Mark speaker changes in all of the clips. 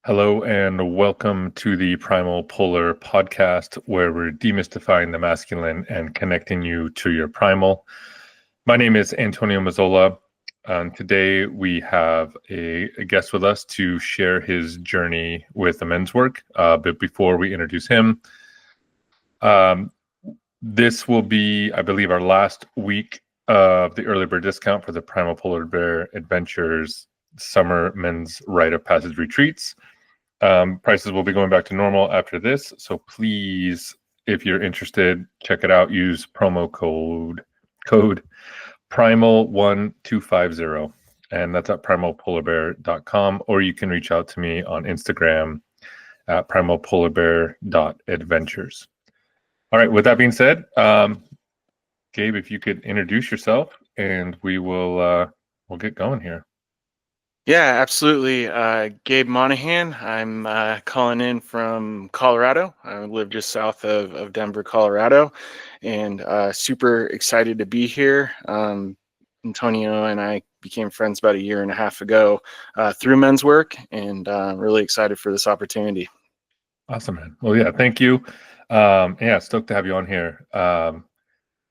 Speaker 1: Hello and welcome to the Primal Polar podcast, where we're demystifying the masculine and connecting you to your primal. My name is Antonio Mazzola, and today we have a guest with us to share his journey with the men's work. But before we introduce him, this will be, I believe, our last week of the early bird discount for the Primal Polar Bear Adventures Summer Men's Rite of Passage Retreats. Prices will be going back to normal after this, so please, if you're interested, check it out. Use promo code Primal1250, and that's at primalpolarbear.com, or you can reach out to me on Instagram at primalpolarbear.adventures. All right, with that being said, Gabe, if you could introduce yourself, and we'll get going here.
Speaker 2: Yeah, absolutely. Gabe Monahan. I'm calling in from Colorado. I live just south of Denver, Colorado, and super excited to be here. Antonio and I became friends about a year and a half ago through men's work, and really excited for this opportunity.
Speaker 1: Awesome, man. Well, yeah, thank you. Yeah, stoked to have you on here.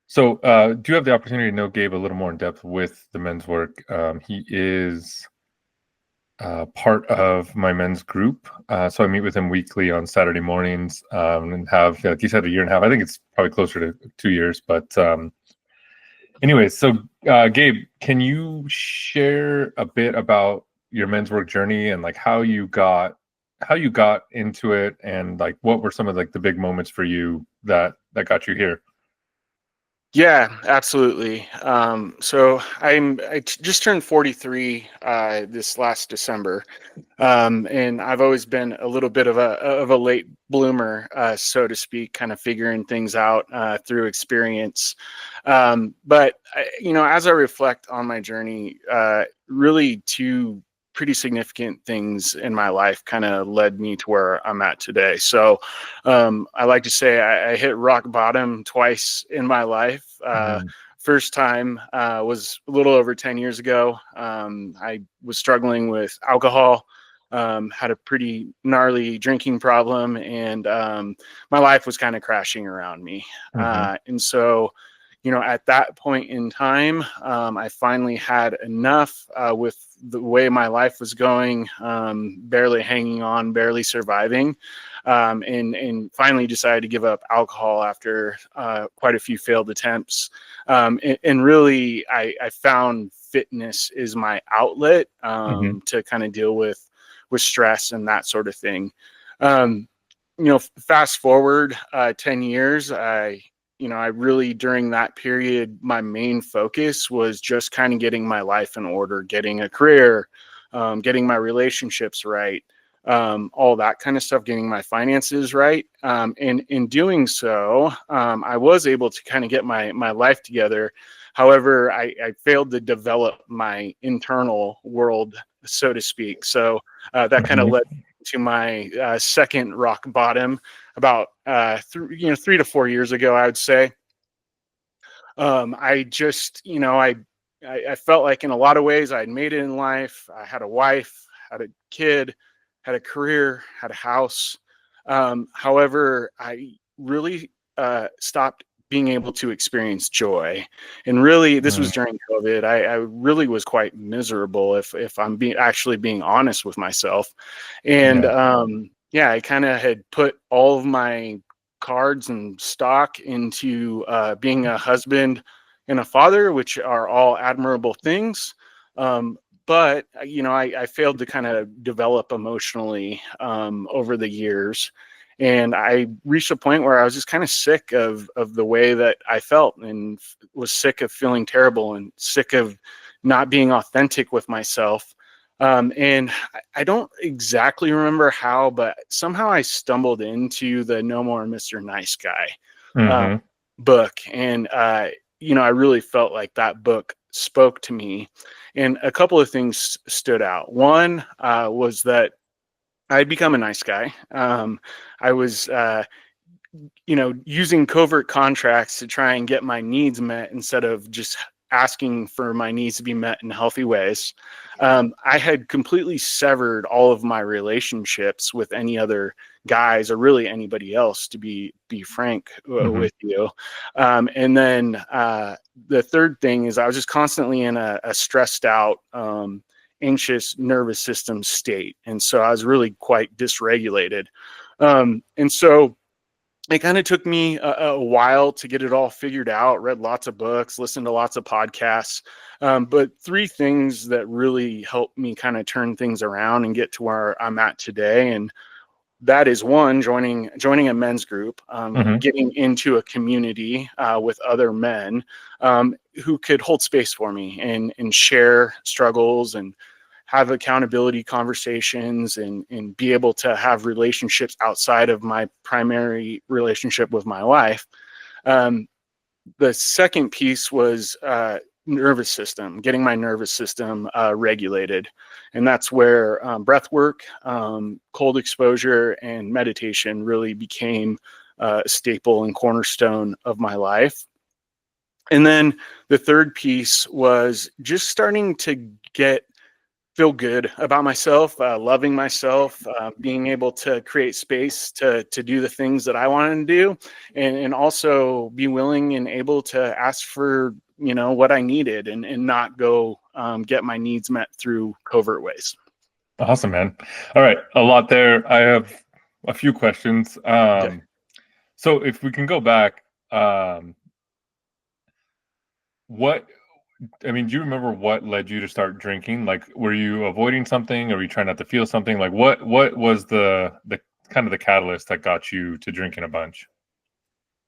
Speaker 1: So do you have the opportunity to know Gabe a little more in depth with the men's work? He is part of my men's group. So I meet with him weekly on Saturday mornings and have, like you said, a year and a half. I think it's probably closer to 2 years. But anyways, so Gabe, can you share a bit about your men's work journey and like how you got into it, and like what were some of like the big moments for you that got you here?
Speaker 2: Yeah, absolutely. So just turned 43 this last December, and I've always been a little bit of a late bloomer, so to speak, kind of figuring things out through experience. But as I reflect on my journey, really two pretty significant things in my life kind of led me to where I'm at today. So I like to say I hit rock bottom twice in my life. First time was a little over 10 years ago. I was struggling with alcohol, had a pretty gnarly drinking problem, and my life was kind of crashing around me. And so, at that point in time, I finally had enough with the way my life was going, barely hanging on, barely surviving, and finally decided to give up alcohol after quite a few failed attempts. And really, I found fitness is my outlet to kind of deal with stress and that sort of thing. Fast forward 10 years, I really, during that period, my main focus was just kind of getting my life in order, getting a career, getting my relationships right, all that kind of stuff, getting my finances right. And in doing so, I was able to kind of get my life together. However, I failed to develop my internal world, so to speak. So that kind of led to my second rock bottom about 3 to 4 years ago, I would say. I just, I felt like in a lot of ways I had made it in life. I had a wife, had a kid, had a career, had a house. However, I really stopped being able to experience joy. And really, this was during COVID. I really was quite miserable if I'm actually being honest with myself. And I kind of had put all of my cards and stock into being a husband and a father, which are all admirable things. But I failed to kind of develop emotionally over the years. And I reached a point where I was just kind of sick of the way that I felt, and was sick of feeling terrible and sick of not being authentic with myself. And I don't exactly remember how, but somehow I stumbled into the No More Mr. Nice Guy book. And, I really felt like that book spoke to me. And a couple of things stood out. One was that I'd become a nice guy. I was, using covert contracts to try and get my needs met instead of just asking for my needs to be met in healthy ways. I had completely severed all of my relationships with any other guys or really anybody else, to be frank with you. And then the third thing is I was just constantly in a stressed out, anxious nervous system state. And so I was really quite dysregulated. And so it kind of took me a while to get it all figured out, read lots of books, listened to lots of podcasts. But three things that really helped me kind of turn things around and get to where I'm at today. And that is one, joining a men's group, getting into a community with other men who could hold space for me and share struggles and have accountability conversations and be able to have relationships outside of my primary relationship with my wife. The second piece was nervous system, getting my nervous system regulated. And that's where breath work, cold exposure, and meditation really became a staple and cornerstone of my life. And then the third piece was just starting to feel good about myself, loving myself, being able to create space to do the things that I wanted to do, and also be willing and able to ask for, what I needed and not go get my needs met through covert ways.
Speaker 1: Awesome, man. All right. A lot there. I have a few questions.
Speaker 2: Okay.
Speaker 1: So if we can go back, do you remember what led you to start drinking? Like, were you avoiding something, or were you trying not to feel something? Like, what was the kind of the catalyst that got you to drinking a bunch?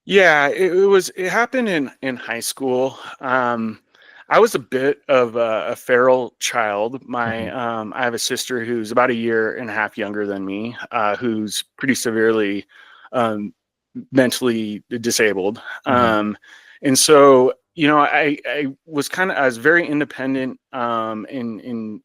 Speaker 2: Yeah, it happened in high school. I was a bit of a feral child. I have a sister who's about a year and a half younger than me, who's pretty severely mentally disabled. And so, I was very independent, and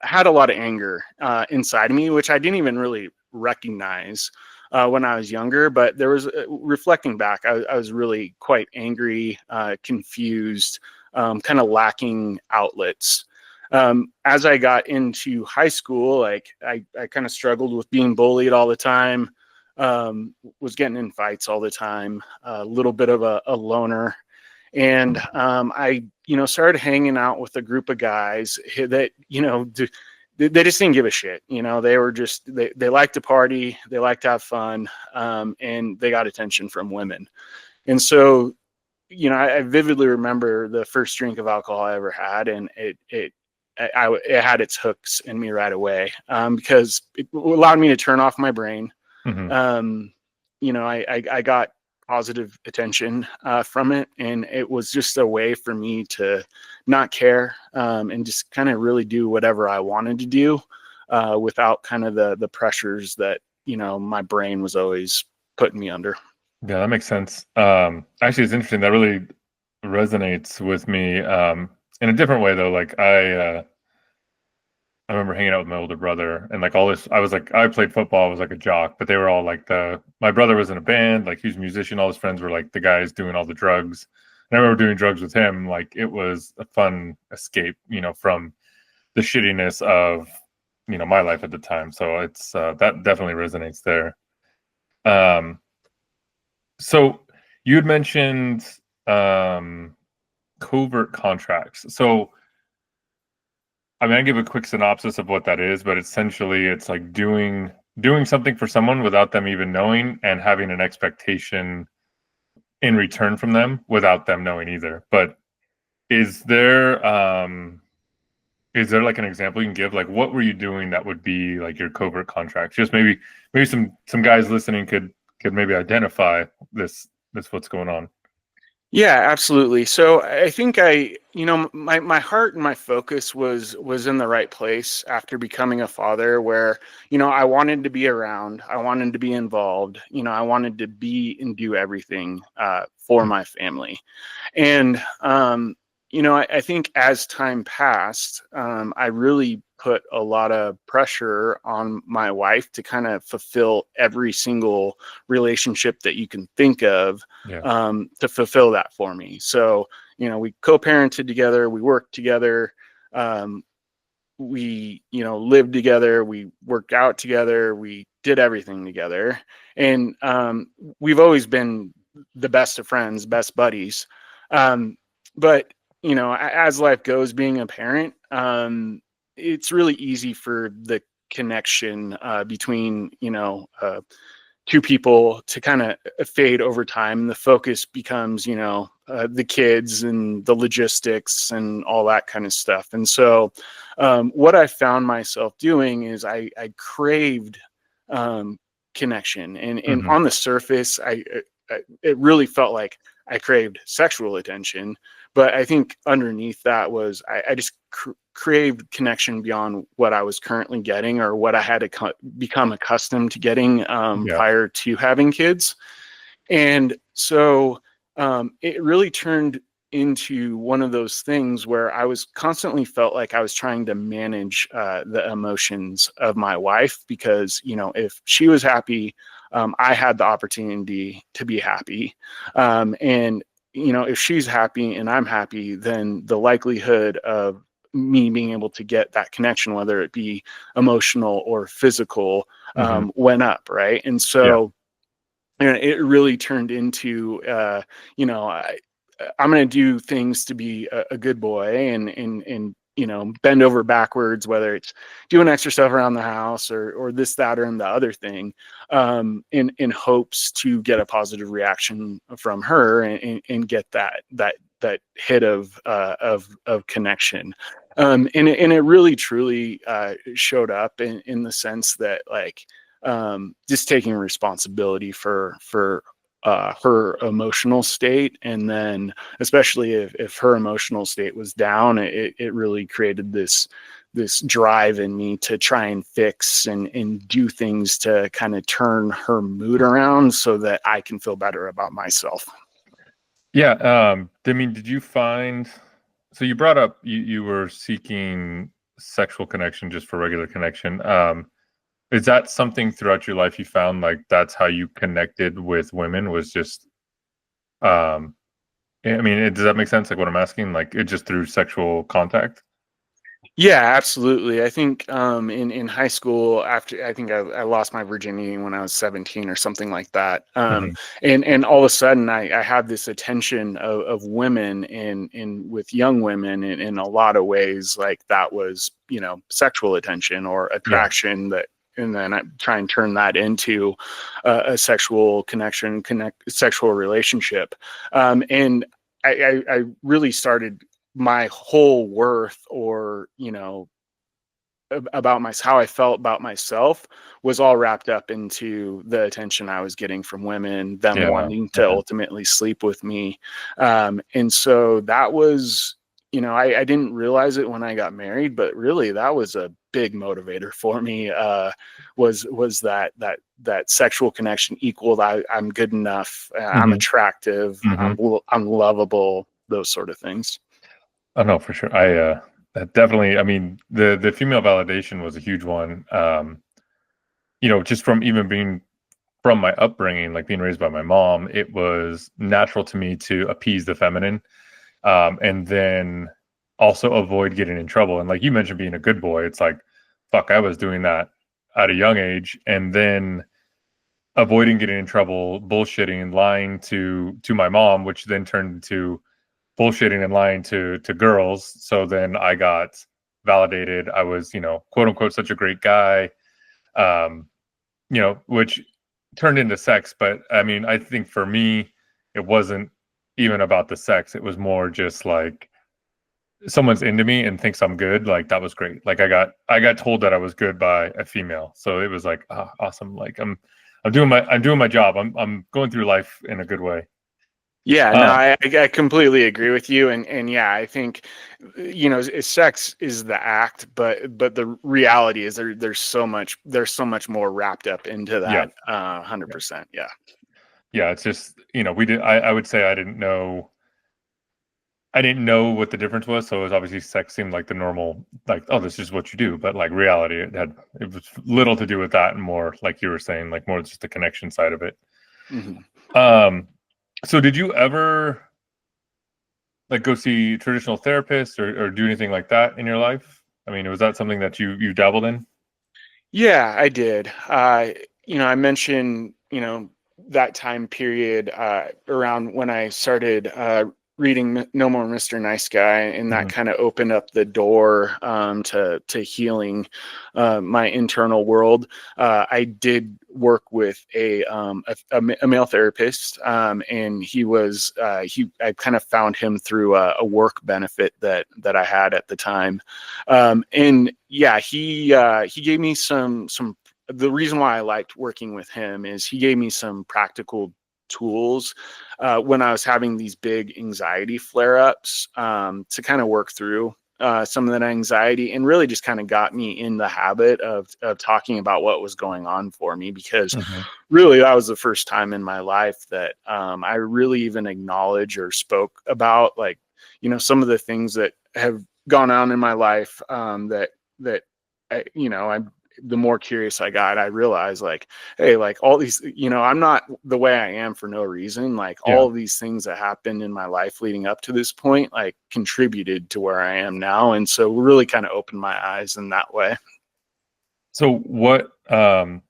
Speaker 2: had a lot of anger inside of me, which I didn't even really recognize when I was younger. But there was, reflecting back, I was really quite angry, confused, kind of lacking outlets. As I got into high school, like I kind of struggled with being bullied all the time, was getting in fights all the time, a little bit of a loner. And I, started hanging out with a group of guys that, they just didn't give a shit. They were just, they liked to party, they liked to have fun, and they got attention from women. And so, I vividly remember the first drink of alcohol I ever had, and it had its hooks in me right away, because it allowed me to turn off my brain. I got positive attention from it, and it was just a way for me to not care, and just kind of really do whatever I wanted to do, without kind of the pressures that my brain was always putting me under.
Speaker 1: Yeah, that makes sense. Actually, it's interesting. That really resonates with me in a different way, though. Like, I remember hanging out with my older brother, and like all this, I played football, I was like a jock, but they were all like my brother was in a band, like he was a musician, all his friends were like the guys doing all the drugs. And I remember doing drugs with him. Like, it was a fun escape, from the shittiness of, my life at the time. So it's, that definitely resonates there. So you had mentioned, covert contracts. So, I give a quick synopsis of what that is, but essentially it's like doing something for someone without them even knowing, and having an expectation in return from them without them knowing either. But is there like an example you can give? Like, what were you doing that would be like your covert contract? Just maybe some guys listening could maybe identify this what's going on.
Speaker 2: Yeah, absolutely. So I think my heart and my focus was in the right place after becoming a father, where, I wanted to be around, I wanted to be involved, I wanted to be and do everything for my family. And, I think as time passed, I really put a lot of pressure on my wife to kind of fulfill every single relationship that you can think of,
Speaker 1: Yeah.
Speaker 2: to fulfill that for me. So, we co-parented together, we worked together, we lived together, we worked out together, we did everything together, and we've always been the best of friends, best buddies. But as life goes, being a parent, it's really easy for the connection between two people to kind of fade over time. The focus becomes the kids and the logistics and all that kind of stuff. And so what I found myself doing is I craved connection, and
Speaker 1: Mm-hmm.
Speaker 2: on the surface it really felt like I craved sexual attention, but I think underneath that was I just craved connection beyond what I was currently getting, or what I had to become accustomed to getting
Speaker 1: Yeah.
Speaker 2: prior to having kids. And so it really turned into one of those things where I was constantly felt like I was trying to manage the emotions of my wife, because if she was happy, I had the opportunity to be happy, and if she's happy and I'm happy, then the likelihood of me being able to get that connection, whether it be emotional or physical,
Speaker 1: Mm-hmm.
Speaker 2: went up, right? And
Speaker 1: Yeah.
Speaker 2: so it really turned into I'm going to do things to be a good boy, and bend over backwards, whether it's doing extra stuff around the house, or this, that, or and the other thing, in hopes to get a positive reaction from her, and get that hit of connection. And it really truly showed up in the sense that, like, just taking responsibility for her emotional state, and then especially if her emotional state was down, it really created this drive in me to try and fix and do things to kind of turn her mood around so that I can feel better about myself.
Speaker 1: Yeah. I mean, did you find, so you brought up you were seeking sexual connection just for regular connection. Is that something throughout your life you found like that's how you connected with women, was just um I mean, does that make sense? Like what I'm asking, like it just through sexual contact?
Speaker 2: Yeah, absolutely. I think in high school, after I think I lost my virginity when I was 17 or something like that,
Speaker 1: Hmm.
Speaker 2: and all of a sudden I had this attention of women, in with young women, in a lot of ways, like that was sexual attention or
Speaker 1: Yeah.
Speaker 2: attraction, that, and then I try and turn that into a sexual connection, sexual relationship, and I really started my whole worth, or about my how I felt about myself, was all wrapped up into the attention I was getting from women, them
Speaker 1: Yeah.
Speaker 2: wanting to
Speaker 1: Okay.
Speaker 2: ultimately sleep with me. And so that was, I didn't realize it when I got married, but really that was a big motivator for me. Was that sexual connection equaled I'm good enough, I'm
Speaker 1: Hmm.
Speaker 2: attractive,
Speaker 1: Hmm.
Speaker 2: I'm lovable, those sort of things.
Speaker 1: Oh no, for sure. That definitely, I mean, the female validation was a huge one. Just from even being from my upbringing, like being raised by my mom, it was natural to me to appease the feminine, and then also avoid getting in trouble. And like you mentioned, being a good boy, it's like, fuck, I was doing that at a young age, and then avoiding getting in trouble, bullshitting, lying to my mom, which then turned into bullshitting and lying to girls. So then I got validated. I was, quote unquote, such a great guy, um, which turned into sex. But I mean, I think for me, it wasn't even about the sex. It was more just like someone's into me and thinks I'm good. Like that was great. Like I got told that I was good by a female. So it was like, awesome. Like I'm doing my job. I'm going through life in a good way.
Speaker 2: Yeah, no,
Speaker 1: Um,
Speaker 2: I completely agree with you, and yeah, I think sex is the act, but the reality is there's so much more wrapped up into
Speaker 1: yeah.
Speaker 2: that. 100%. Yeah.
Speaker 1: Yeah, it's just, we did I would say I didn't know what the difference was, so it was obviously sex seemed like the normal, like, oh, this is what you do, but like reality, it was little to do with that, and more like you were saying, like more just the connection side of it.
Speaker 2: Hmm.
Speaker 1: Um, so did you ever like go see traditional therapists or do anything like that in your life? I mean, was that something that you dabbled in?
Speaker 2: Yeah, I did. I mentioned, that time period around when I started reading No More Mr. Nice Guy, and that
Speaker 1: Hmm.
Speaker 2: kind of opened up the door to healing my internal world. I did work with a male therapist, and I kind of found him through a work benefit that I had at the time. And yeah, he gave me some. The reason why I liked working with him is he gave me some practical tools when I was having these big anxiety flare-ups, to kind of work through some of that anxiety, and really just kind of got me in the habit of talking about what was going on for me, because
Speaker 1: Hmm.
Speaker 2: really that was the first time in my life that I really even acknowledged or spoke about, like, some of the things that have gone on in my life, that I the more curious I got, I realized, like, hey, like, all these, I'm not the way I am for no reason. Like,
Speaker 1: Yeah.
Speaker 2: all of these things that happened in my life leading up to this point, like, contributed to where I am now. And so really kind of opened my eyes in that way.
Speaker 1: So what? So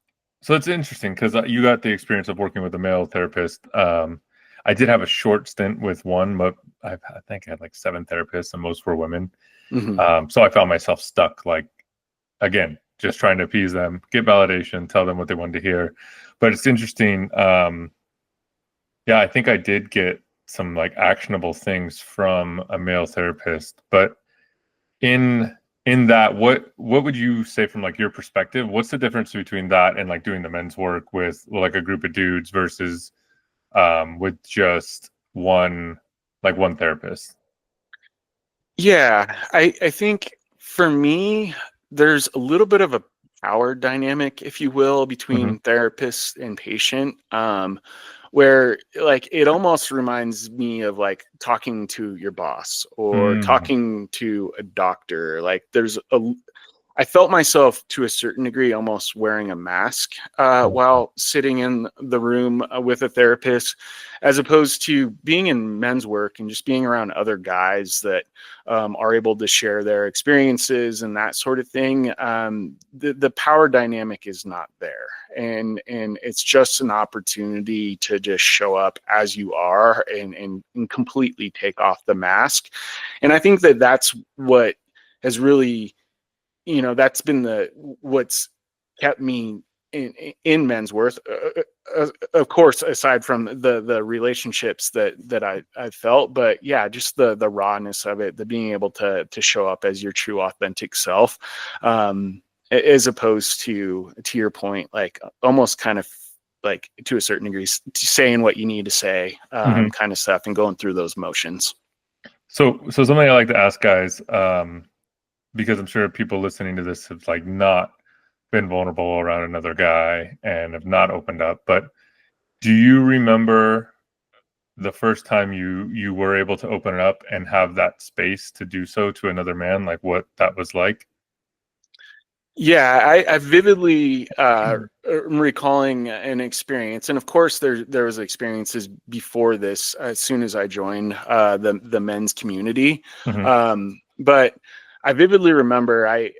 Speaker 1: it's interesting because you got the experience of working with a male therapist. I did have a short stint with one, but I think I had like 7 therapists, and most were women.
Speaker 2: Hmm.
Speaker 1: So I found myself stuck, like again, just trying to appease them, get validation, tell them what they wanted to hear. But it's interesting. Yeah, I think I did get some like actionable things from a male therapist, but in in that, what would you say from like your perspective? What's the difference between that and like doing the men's work with like a group of dudes versus with just one therapist?
Speaker 2: Yeah, I think for me, there's a little bit of a power dynamic, if you will,
Speaker 1: Hmm.
Speaker 2: between therapist and patient, where, like, it almost reminds me of like talking to your boss or
Speaker 1: Mm.
Speaker 2: talking to a doctor. Like, I felt myself to a certain degree almost wearing a mask
Speaker 1: Okay.
Speaker 2: while sitting in the room with a therapist, as opposed to being in men's work and just being around other guys that are able to share their experiences and that sort of thing. The power dynamic is not there, and it's just an opportunity to just show up as you are, and completely take off the mask. And I think that that's what has really, that's been what's kept me in men's worth, of course, aside from the relationships that I felt. But yeah, just the rawness of it, the being able to show up as your true authentic self, as opposed to your point, like, almost kind of like, to a certain degree, saying what you need to say,
Speaker 1: Hmm.
Speaker 2: kind of stuff, and going through those motions.
Speaker 1: So something I like to ask guys, because I'm sure people listening to this have like not been vulnerable around another guy and have not opened up. But do you remember the first time you were able to open it up and have that space to do so to another man, like what that was like?
Speaker 2: Yeah, I vividly am recalling an experience, and of course there was experiences before this. As soon as I joined the men's community,
Speaker 1: Hmm.
Speaker 2: but I vividly remember I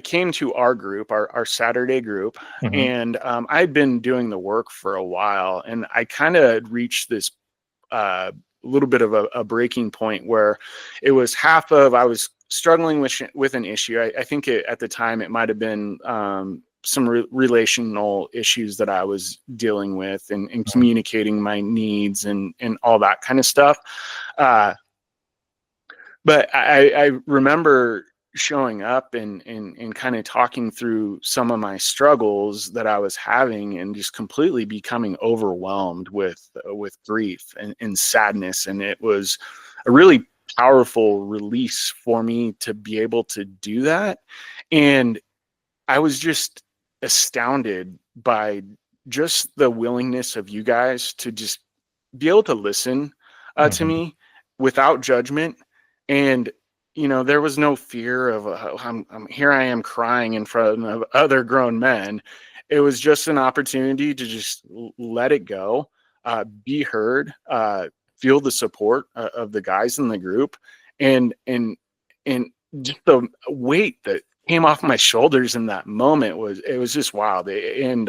Speaker 2: came to our group, our Saturday group,
Speaker 1: Hmm.
Speaker 2: and I'd been doing the work for a while, and I kind of reached this little bit of a breaking point where it was half of, I was struggling with an issue. I think at the time it might have been some relational issues that I was dealing with, and communicating my needs, and all that kind of stuff. Uh, but I remember showing up and kind of talking through some of my struggles that I was having, and just completely becoming overwhelmed with grief and sadness. And it was a really powerful release for me to be able to do that. And I was just astounded by just the willingness of you guys to just be able to listen to
Speaker 1: Hmm.
Speaker 2: me without judgment. And there was no fear of here I am crying in front of other grown men. It was just an opportunity to just let it go, be heard, feel the support of the guys in the group, and just the weight that came off my shoulders in that moment was just wild. And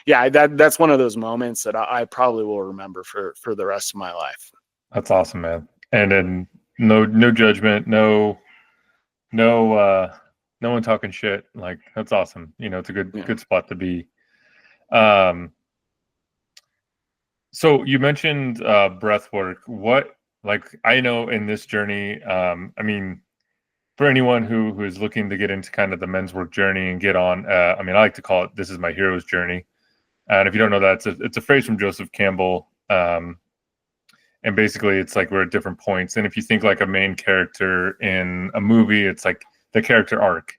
Speaker 2: yeah, that's one of those moments that I probably will remember for the rest of my life.
Speaker 1: That's awesome, man. And then no judgment, no one talking shit. Like, that's awesome. It's a good spot to be. So you mentioned breath work. What, like, I know in this journey, I mean, for anyone who is looking to get into kind of the men's work journey and get on, I mean, I like to call it, this is my hero's journey. And if you don't know that, it's a phrase from Joseph Campbell. And basically it's like we're at different points. And if you think like a main character in a movie, it's like the character arc.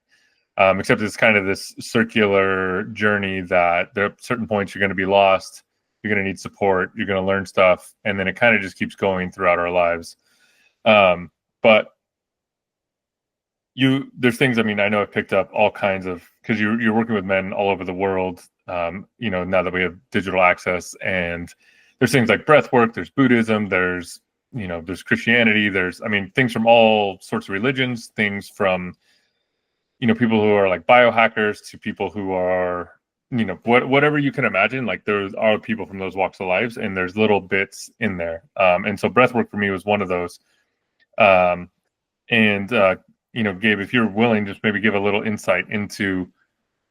Speaker 1: Except it's kind of this circular journey that there are certain points you're going to be lost. You're going to need support. You're going to learn stuff. And then it kind of just keeps going throughout our lives. But there's things, I mean, I know I've picked up all kinds of, because you're working with men all over the world, now that we have digital access, and there's things like breath work, there's Buddhism, there's Christianity, there's, I mean, things from all sorts of religions, things from, people who are like biohackers to people who are, whatever you can imagine, like there are people from those walks of lives, and there's little bits in there. And so breath work for me was one of those. Gabe, if you're willing, just maybe give a little insight into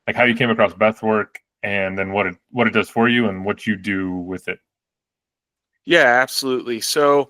Speaker 1: like how you came across breath work, and then what it does for you and what you do with it.
Speaker 2: Yeah, absolutely. So,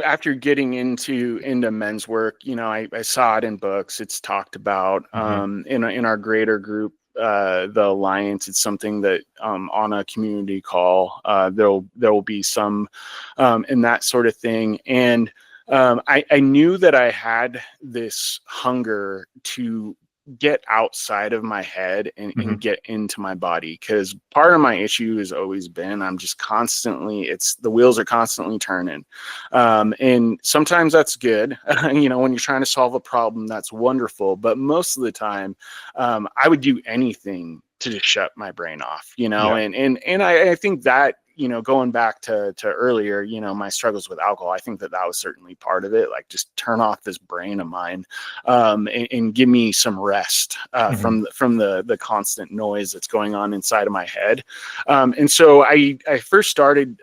Speaker 2: after getting into men's work, I saw it in books. It's talked about in our greater group, the Alliance. It's something that on a community call, there will be some and that sort of thing. And I knew that I had this hunger to get outside of my head and get into my body, because part of my issue has always been I'm just constantly, the wheels are constantly turning, and sometimes that's good. When you're trying to solve a problem, that's wonderful, but most of the time I would do anything to just shut my brain off, and I think that, going back to earlier, my struggles with alcohol, I think that was certainly part of it. Like, just turn off this brain of mine, and give me some rest from the constant noise that's going on inside of my head. And so I first started,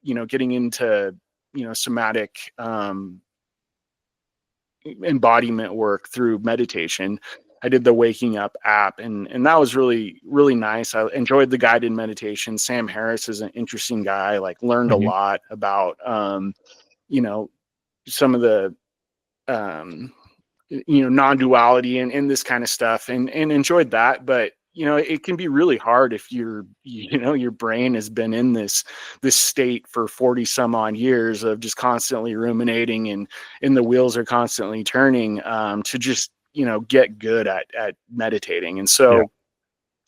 Speaker 2: getting into, somatic embodiment work through meditation. I did the Waking Up app, and that was really, really nice. I enjoyed the guided meditation. Sam Harris is an interesting guy, like learned a lot about, some of the, non-duality and this kind of stuff, and enjoyed that. But, it can be really hard if your brain has been in this state for 40 some odd years of just constantly ruminating, and the wheels are constantly turning, to just, get good at meditating. And so,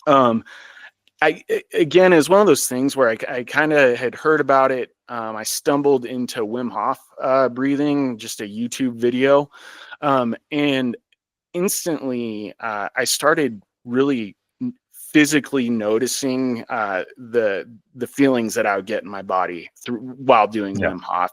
Speaker 2: again, it's one of those things where I kind of had heard about it. I stumbled into Wim Hof breathing, just a YouTube video, and instantly I started really physically noticing the feelings that I would get in my body while doing Wim Hof.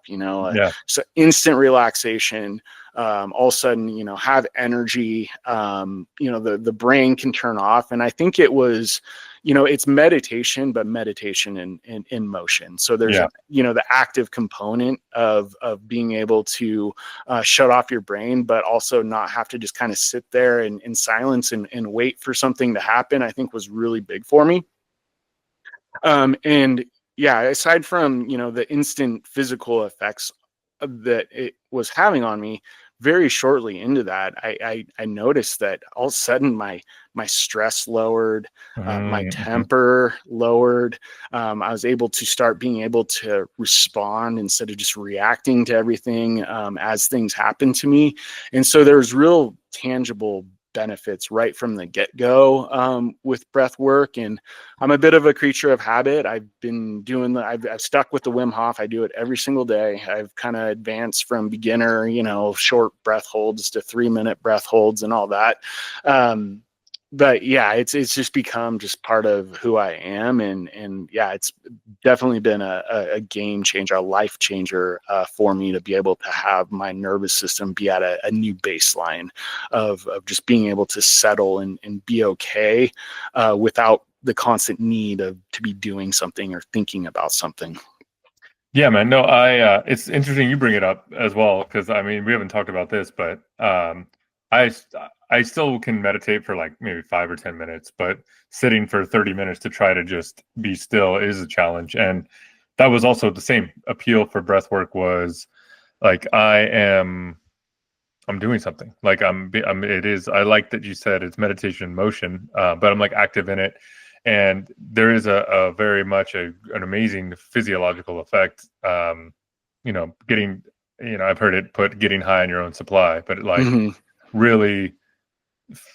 Speaker 2: So instant relaxation. All of a sudden, have energy. The brain can turn off, and I think it was, it's meditation, but meditation in motion. So there's the active component of being able to shut off your brain, but also not have to just kind of sit there in silence and wait for something to happen, I think was really big for me. And yeah, aside from, the instant physical effects that it was having on me, very shortly into that, I noticed that all of a sudden my stress lowered, my temper lowered. I was able to start being able to respond instead of just reacting to everything as things happen to me. And so there's real tangible benefits right from the get-go with breath work. And I'm a bit of a creature of habit. I've been doing I've stuck with the Wim Hof. I do it every single day. I've kind of advanced from beginner, short breath holds to 3-minute breath holds and all that. but yeah, it's just become just part of who I am, and yeah, it's definitely been a game changer, a life changer for me to be able to have my nervous system be at a new baseline of just being able to settle and be okay without the constant need of to be doing something or thinking about something.
Speaker 1: Yeah, man. No, it's interesting you bring it up as well, because I mean, we haven't talked about this, but I I still can meditate for like maybe 5 or 10 minutes, but sitting for 30 minutes to try to just be still is a challenge. And that was also the same appeal for breath work, was like I'm doing something. Like it is. I like that you said it's meditation in motion, but I'm like active in it, and there is a very much an amazing physiological effect. Getting, I've heard it put getting high on your own supply, but like
Speaker 2: Hmm.
Speaker 1: really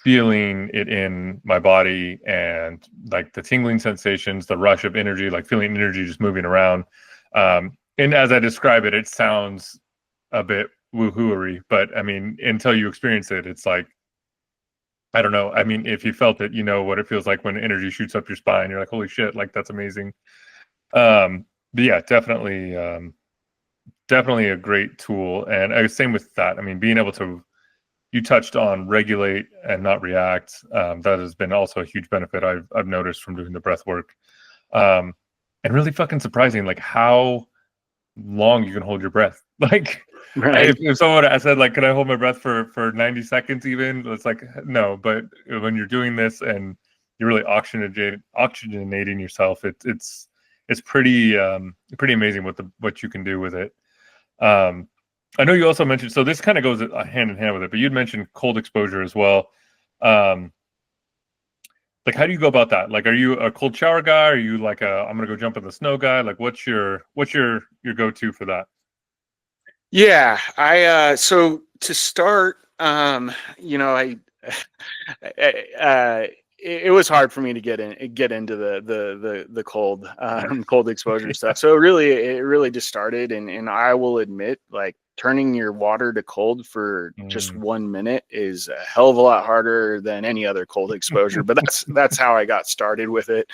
Speaker 1: feeling it in my body, and like the tingling sensations, the rush of energy, like feeling energy just moving around. And as I describe it, it sounds a bit woohooery, but I mean, until you experience it, it's like, I don't know. I mean, if you felt it, you know what it feels like when energy shoots up your spine. You're like, holy shit, like that's amazing. But yeah, definitely a great tool. And same with that. I mean, being able to, you touched on regulate and not react. That has been also a huge benefit I've noticed from doing the breath work. Um, and really fucking surprising, like how long you can hold your breath. Like
Speaker 2: Right.
Speaker 1: if someone I said like, can I hold my breath for 90 seconds even? It's like no, but when you're doing this and you're really oxygenating yourself, it's pretty amazing what you can do with it. Um, I know you also mentioned, so this kind of goes hand in hand with it, but you'd mentioned cold exposure as well. Um, like how do you go about that? Like, are you a cold shower guy? Are you like I'm gonna go jump in the snow guy? Like, what's your go-to for that?
Speaker 2: Yeah, I so to start, I it was hard for me to get into the cold cold exposure stuff. So it really just started, and I will admit, like turning your water to cold for just
Speaker 1: Mm.
Speaker 2: 1 minute is a hell of a lot harder than any other cold exposure. But that's how I got started with it.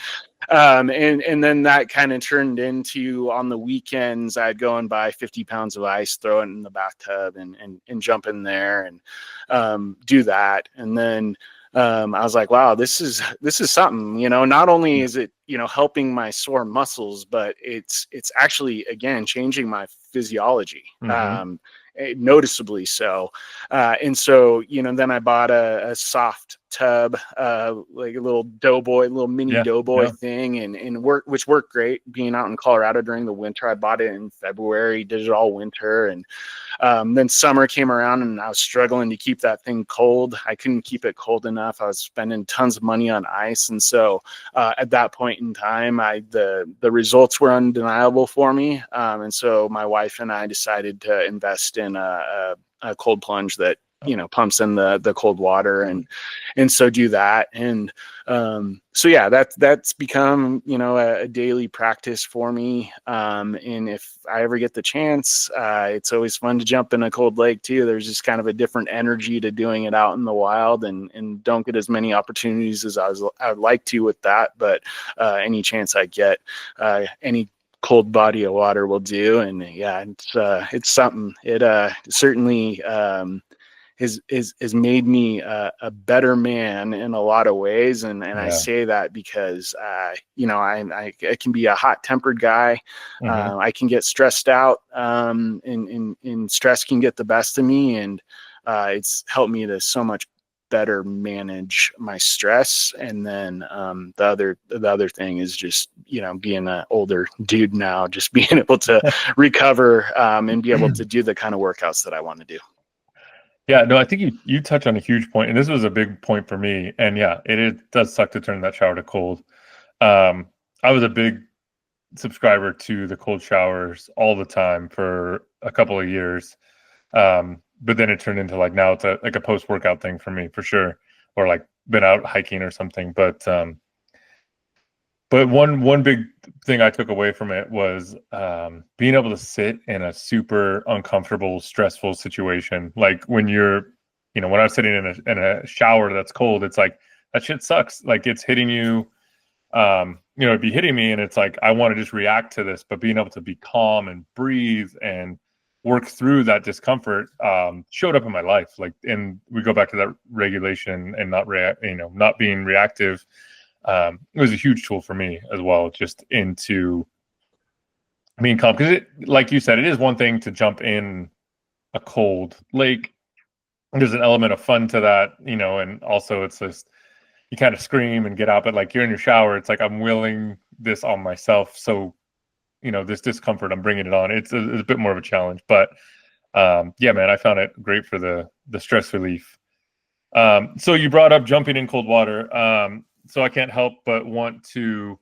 Speaker 2: And then that kind of turned into, on the weekends I'd go and buy 50 pounds of ice, throw it in the bathtub, and jump in there and do that. And then I was like, wow, this is something. Not only is it helping my sore muscles, but it's actually, again, changing my physiology.
Speaker 1: Mm-hmm.
Speaker 2: Noticeably so. And so, then I bought a soft tub, like a little doughboy, little mini
Speaker 1: Yeah,
Speaker 2: doughboy
Speaker 1: yeah.
Speaker 2: thing, and which worked great. Being out in Colorado during the winter, I bought it in February, did it all winter, and then summer came around and I was struggling to keep that thing cold. I couldn't keep it cold enough. I was spending tons of money on ice. And so at that point in time, the results were undeniable for me. And so my wife and I decided to invest in a cold plunge that pumps in the cold water, and so do that. And so yeah, that's become a daily practice for me. And if I ever get the chance, it's always fun to jump in a cold lake too. There's just kind of a different energy to doing it out in the wild, and don't get as many opportunities as I'd like to with that. But any chance I get, any cold body of water will do. And yeah, it's something. It certainly has made me a better man in a lot of ways. And I
Speaker 1: Yeah.
Speaker 2: say that because, I can be a hot tempered guy.
Speaker 1: Mm-hmm.
Speaker 2: I can get stressed out, and stress can get the best of me. And it's helped me to so much better manage my stress. And then the other thing is just being an older dude now, just being able to recover, and be able to do the kind of workouts that I want to do.
Speaker 1: Yeah, no, I think you touch on a huge point, and this was a big point for me. And yeah, it does suck to turn that shower to cold. I was a big subscriber to the cold showers all the time for a couple of years. But then it turned into like now it's like a post workout thing for me for sure, or like been out hiking or something. But one big thing I took away from it was being able to sit in a super uncomfortable, stressful situation. Like when you're, when I'm sitting in a shower that's cold, it's like that shit sucks. Like it's hitting you, it'd be hitting me and it's like, I want to just react to this, but being able to be calm and breathe and work through that discomfort, showed up in my life. Like, and we go back to that regulation and not being reactive. It was a huge tool for me as well, just into being calm. Because like you said, it is one thing to jump in a cold lake. There's an element of fun to that, and also it's just, you kind of scream and get out, but like you're in your shower, it's like, I'm willing this on myself. So, this discomfort, I'm bringing it on. It's a bit more of a challenge, but yeah, man, I found it great for the stress relief. So you brought up jumping in cold water. So I can't help but want to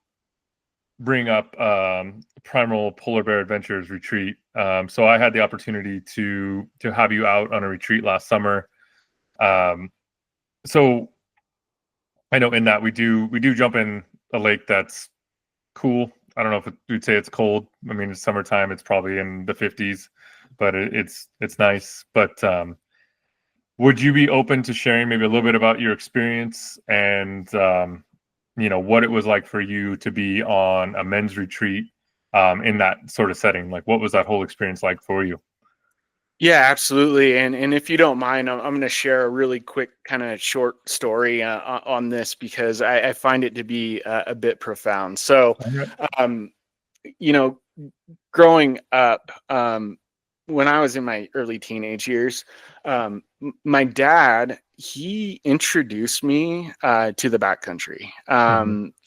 Speaker 1: bring up Primal Polar Bear Adventures retreat. So I had the opportunity to have you out on a retreat last summer. So I know in that we do jump in a lake that's cool. I don't know if we'd say it's cold. I mean, it's summertime. It's probably in the 50s, but it's nice. But would you be open to sharing maybe a little bit about your experience and what it was like for you to be on a men's retreat in that sort of setting? Like, what was that whole experience like for you?
Speaker 2: Yeah, absolutely. And if you don't mind, I'm going to share a really quick kind of short story on this because I find it to be a bit profound. So, um, growing up, when I was in my early teenage years, my dad, he introduced me to the backcountry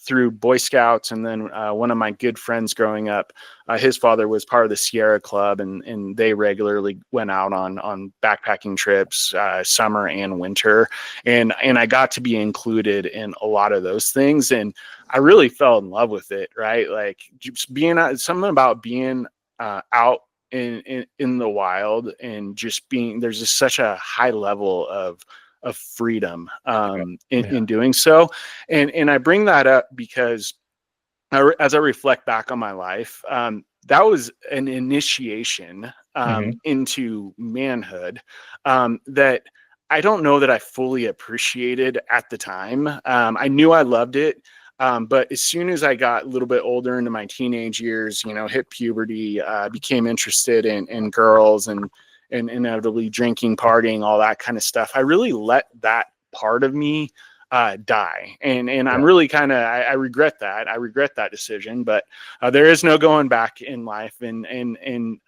Speaker 2: through Boy Scouts. And then one of my good friends growing up, his father was part of the Sierra Club, and they regularly went out on backpacking trips, summer and winter. And I got to be included in a lot of those things. And I really fell in love with it, right? Like just something about being out in the wild and just being, there's just such a high level of freedom in doing so. And I bring that up because as I reflect back on my life, that was an initiation into manhood that I don't know that I fully appreciated at the time. I knew I loved it. But as soon as I got a little bit older into my teenage years, hit puberty, became interested in girls and inevitably drinking, partying, all that kind of stuff. I really let that part of me die. And I'm really I regret that. I regret that decision, but there is no going back in life. And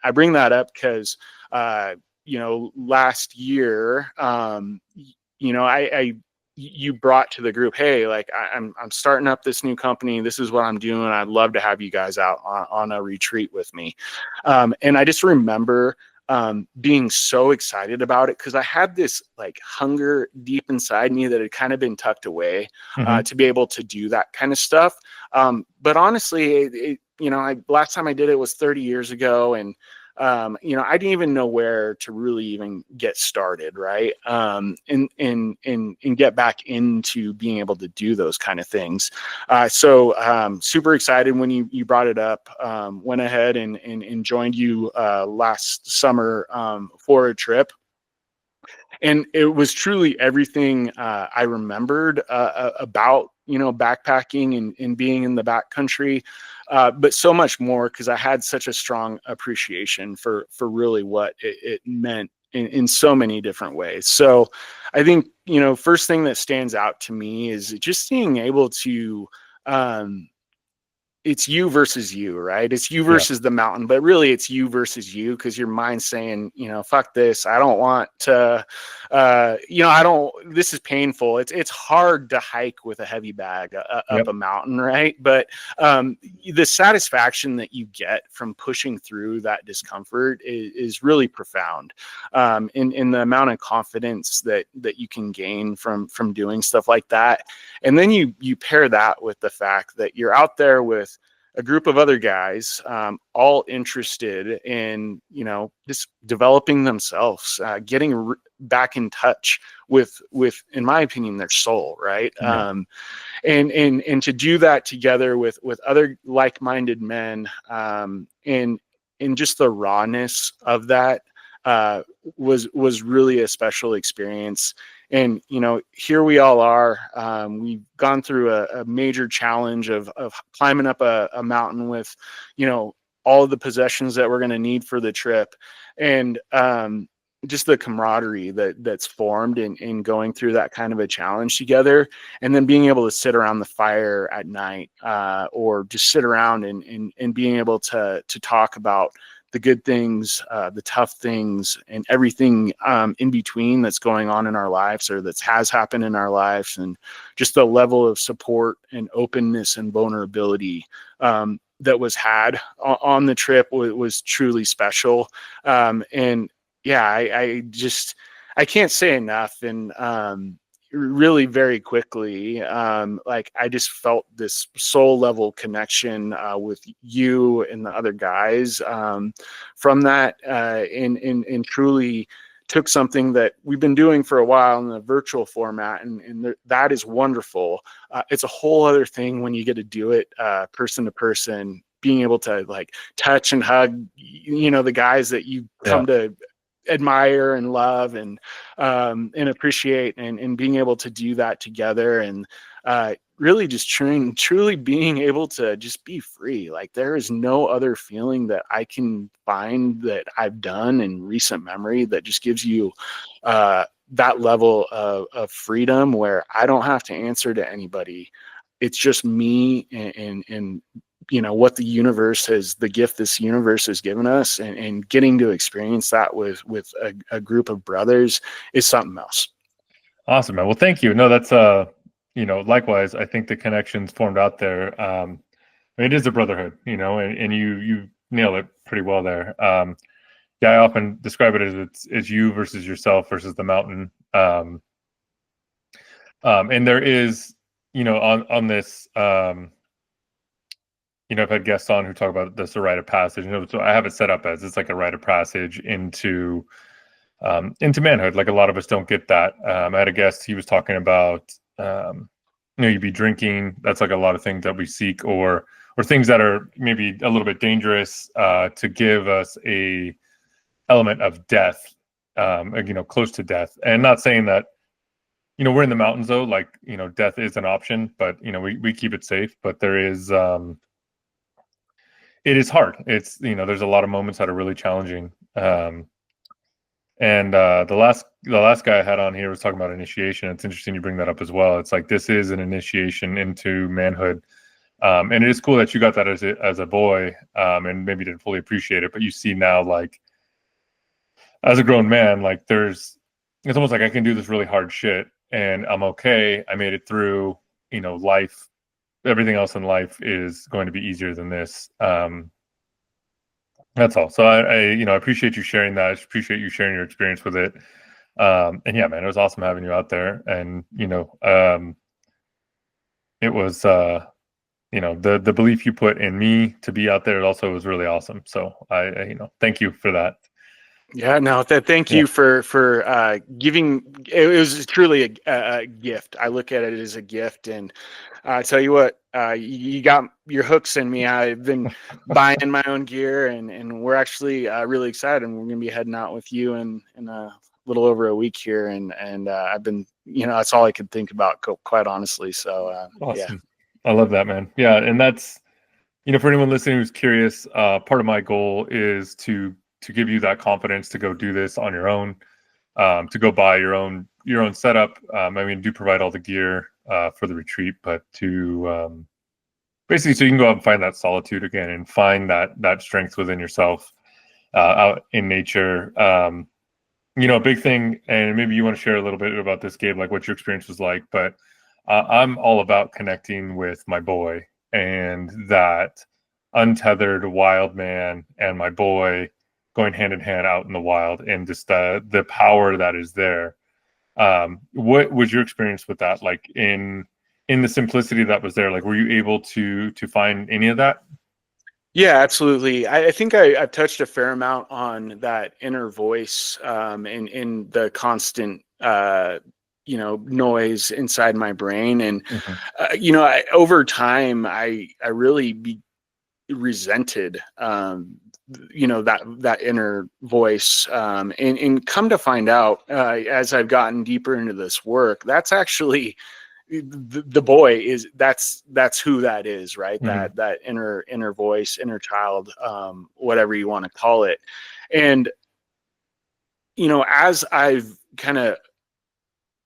Speaker 2: I bring that up because, last year, you brought to the group, hey, like I'm starting up this new company. This is what I'm doing. I'd love to have you guys out on a retreat with me. And I just remember being so excited about it because I had this like hunger deep inside me that had kind of been tucked away to be able to do that kind of stuff. But honestly, last time I did it was 30 years ago, and I didn't even know where to really even get started, right? And get back into being able to do those kind of things. So super excited when you brought it up. Went ahead and joined you last summer for a trip. And it was truly everything I remembered about, backpacking and being in the backcountry, but so much more because I had such a strong appreciation for really what it meant in so many different ways. So I think, first thing that stands out to me is just being able to, it's you versus you, right? It's you versus the mountain, but really it's you versus you because your mind's saying, fuck this. I don't want to, this is painful. It's hard to hike with a heavy bag up a mountain, right? But the satisfaction that you get from pushing through that discomfort is really profound. In the amount of confidence that you can gain from doing stuff like that. And then you pair that with the fact that you're out there with a group of other guys, all interested in, just developing themselves, getting back in touch with, in my opinion, their soul. Right. And to do that together with other like-minded men, and just the rawness of that, was really a special experience. And here we all are. We've gone through a major challenge of climbing up a mountain with all of the possessions that we're going to need for the trip, and just the camaraderie that's formed in going through that kind of a challenge together, and then being able to sit around the fire at night, or just sit around and being able to talk about the good things, the tough things, and everything in between that's going on in our lives, or that has happened in our lives, and just the level of support and openness and vulnerability that was had on the trip was truly special. And yeah, I can't say enough. And really very quickly, like I just felt this soul level connection with you and the other guys from that, and truly took something that we've been doing for a while in the virtual format, and that is wonderful. It's a whole other thing when you get to do it person to person, being able to like touch and hug the guys that you come to admire and love and appreciate, and being able to do that together, and really just truly being able to just be free. Like there is no other feeling that I can find that I've done in recent memory that just gives you that level of freedom, where I don't have to answer to anybody. It's just me and what the universe has, the gift this universe has given us, and getting to experience that with a group of brothers is something else.
Speaker 1: Awesome, man. Well, thank you. No, that's likewise, I think the connections formed out there. It is a brotherhood, and you nail it pretty well there. Yeah, I often describe it as it's you versus yourself versus the mountain. And there is, on this, I've had guests on who talk about this, a rite of passage. So I have it set up as it's like a rite of passage into manhood. Like a lot of us don't get that. I had a guest, he was talking about, you'd be drinking. That's like a lot of things that we seek, or things that are maybe a little bit dangerous, to give us a element of death, close to death. And not saying that, we're in the mountains though, like, death is an option, but, we keep it safe. But there is, it is hard. It's, there's a lot of moments that are really challenging. And the last guy I had on here was talking about initiation. It's interesting you bring that up as well. It's like, this is an initiation into manhood. And it is cool that you got that as a boy, and maybe didn't fully appreciate it, but you see now, like, as a grown man, like it's almost like I can do this really hard shit and I'm okay. I made it through, life. Everything else in life is going to be easier than this. That's all. So I appreciate you sharing that. I appreciate you sharing your experience with it. And yeah, man, it was awesome having you out there. And, it was, the belief you put in me to be out there, it also was really awesome. So I thank you for that.
Speaker 2: Yeah, no, thank you for giving. It was truly a gift. I look at it as a gift, and I tell you what, you got your hooks in me. I've been buying my own gear, and we're actually really excited. And we're going to be heading out with you in a little over a week here, and I've been, that's all I could think about, quite honestly. So
Speaker 1: awesome. Yeah. I love that, man. Yeah, and that's, for anyone listening who's curious, part of my goal is to give you that confidence to go do this on your own, to go buy your own setup. Do provide all the gear for the retreat, but to basically, so you can go out and find that solitude again and find that strength within yourself, out in nature. A big thing, and maybe you want to share a little bit about this, Gabe, like what your experience was like, but I'm all about connecting with my boy, and that untethered wild man and my boy going hand in hand out in the wild, and just the power that is there. What was your experience with that? Like in the simplicity that was there, like, were you able to find any of that?
Speaker 2: Yeah, absolutely. I think I've touched a fair amount on that inner voice, in the constant, noise inside my brain. And, over time, I really resented that inner voice, and come to find out, as I've gotten deeper into this work, that's actually the boy. That's who that is, right?
Speaker 1: Mhm.
Speaker 2: That inner voice, inner child, whatever you want to call it. And as I've kind of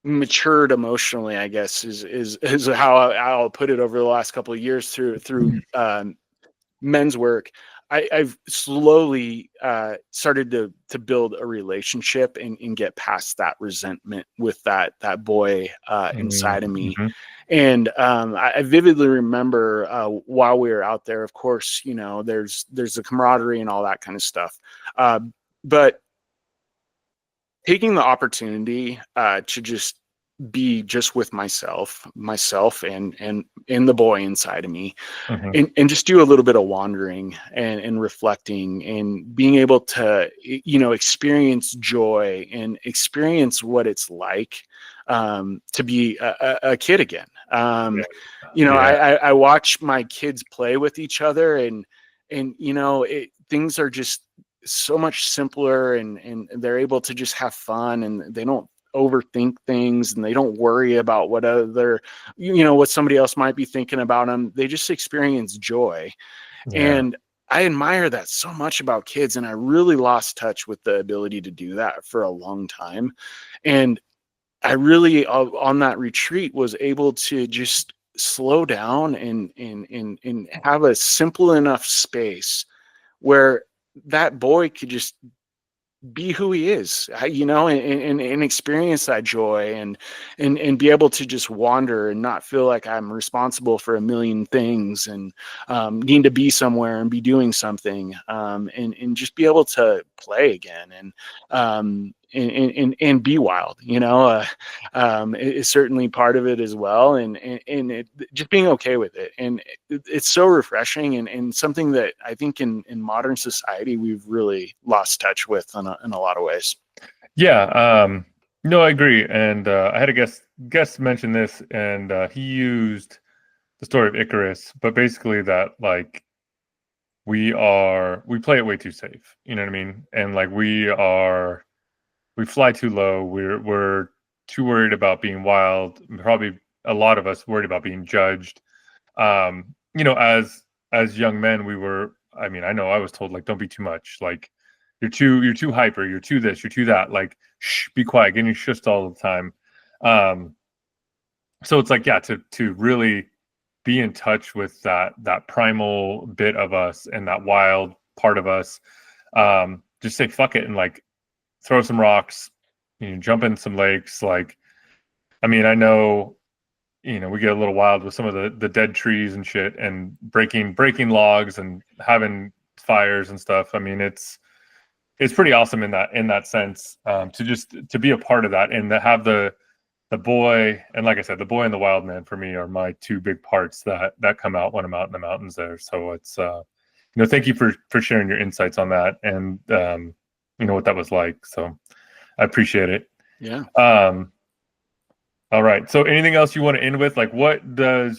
Speaker 2: matured emotionally, I guess is how I'll put it, over the last couple of years through men's work. I've slowly started to build a relationship, and get past that resentment with that boy inside of me.
Speaker 1: Mhm.
Speaker 2: And I vividly remember, while we were out there, of course, there's the camaraderie and all that kind of stuff. But taking the opportunity to just be just with myself and the boy inside of me,
Speaker 1: Mhm.
Speaker 2: and just do a little bit of wandering and reflecting, and being able to experience joy and experience what it's like to be a kid again.
Speaker 1: Yeah.
Speaker 2: I,
Speaker 1: Yeah.
Speaker 2: I watch my kids play with each other, and things are just so much simpler, and they're able to just have fun, and they don't overthink things, and they don't worry about what somebody else might be thinking about them. They just experience joy.
Speaker 1: Yeah.
Speaker 2: And I admire that so much about kids, and I really lost touch with the ability to do that for a long time. And I really, on that retreat, was able to just slow down, and have a simple enough space where that boy could just be who he is, and experience that joy, and be able to just wander, and not feel like I'm responsible for a million things, and need to be somewhere and be doing something, and just be able to play again, and be wild. Is certainly part of it as well, and just being okay with it. And it's so refreshing, and something that I think in modern society we've really lost touch with in a lot of ways.
Speaker 1: Yeah. No, I agree. And I had a guest mention this, and he used the story of Icarus, but basically that, like, we play it way too safe. You know what I mean? And like we fly too low. We're too worried about being wild. Probably a lot of us worried about being judged. As young men, we were. I mean, I know I was told, like, don't be too much. Like, you're too hyper. You're too this. You're too that. Like, shh, be quiet. Getting shushed all the time. Um, so it's like, yeah, to really be in touch with that primal bit of us and that wild part of us. Just say fuck it, and like throw some rocks, jump in some lakes. Like, I mean, I know, we get a little wild with some of the dead trees and shit, and breaking logs and having fires and stuff. I mean, it's pretty awesome in that sense, to be a part of that, and to have the boy, and like I said, the boy and the wild man for me are my two big parts that come out when I'm out in the mountains there. So it's thank you for sharing your insights on that, and what that was like. So I appreciate it.
Speaker 2: Yeah.
Speaker 1: Um, all right. So anything else you want to end with? Like, what are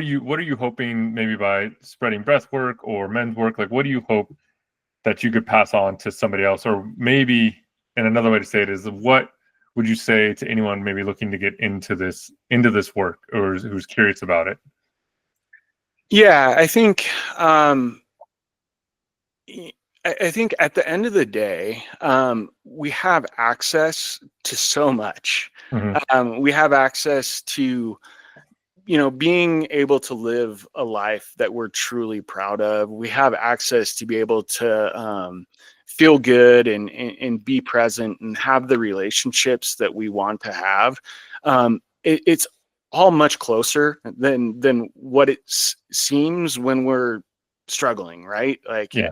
Speaker 1: you hoping, maybe by spreading breath work or men's work? Like, what do you hope that you could pass on to somebody else? Or maybe, and another way to say it is, what would you say to anyone maybe looking to get into this work, or who's curious about it?
Speaker 2: Yeah, I think at the end of the day, we have access to so much.
Speaker 1: Hmm.
Speaker 2: We have access to, being able to live a life that we're truly proud of. We have access to be able to feel good, and be present, and have the relationships that we want to have. It's all much closer than what it seems when we're struggling, right? Like,
Speaker 1: Yeah.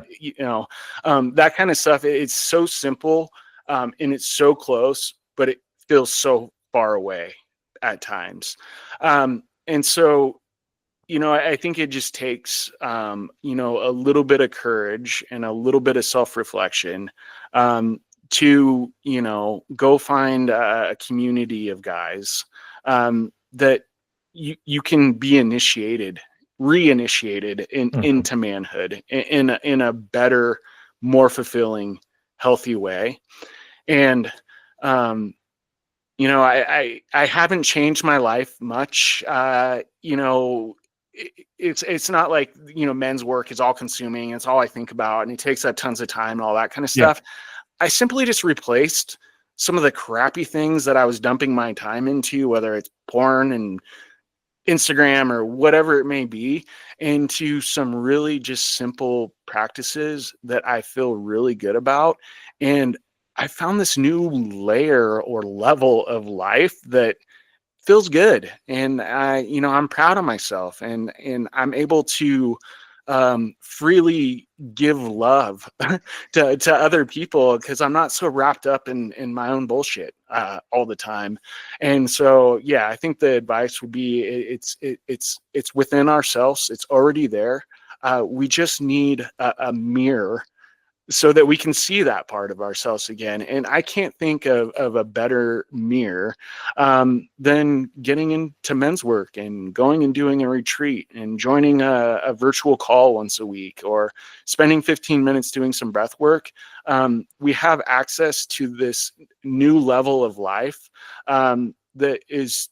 Speaker 2: that kind of stuff. It's so simple, and it's so close, but it feels so far away at times. And so, I think it just takes, a little bit of courage and a little bit of self-reflection, to, go find a community of guys, that you can be initiated reinitiated into manhood in a better, more fulfilling, healthy way. And I haven't changed my life much. It's not like men's work is all consuming. It's all I think about, and it takes up tons of time and all that kind of
Speaker 1: Yeah.
Speaker 2: stuff. I simply just replaced some of the crappy things that I was dumping my time into, whether it's porn and Instagram or whatever it may be, into some really just simple practices that I feel really good about. And I found this new layer or level of life that feels good. And I'm proud of myself, and I'm able to freely give love to other people, because I'm not so wrapped up in my own bullshit all the time. And so, yeah, I think the advice would be it's within ourselves. It's already there. We just need a mirror so that we can see that part of ourselves again. And I can't think of a better mirror than getting into men's work and going and doing a retreat and joining a virtual call once a week, or spending 15 minutes doing some breath work. We have access to this new level of life that is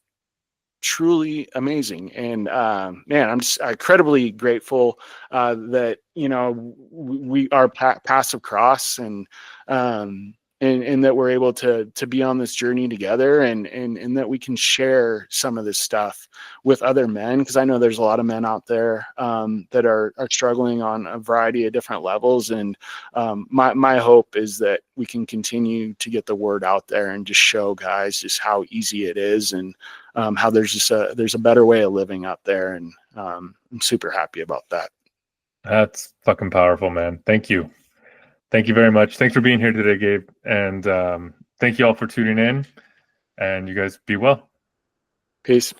Speaker 2: truly amazing. And man, I'm just incredibly grateful that we are paths cross, and that we're able to be on this journey together, and that we can share some of this stuff with other men, because I know there's a lot of men out there that are struggling on a variety of different levels. And my hope is that we can continue to get the word out there and just show guys just how easy it is, and how there's a better way of living out there. And I'm super happy about that.
Speaker 1: That's fucking powerful, man. Thank you. Thank you very much. Thanks for being here today, Gabe. And thank you all for tuning in. And you guys be well.
Speaker 2: Peace.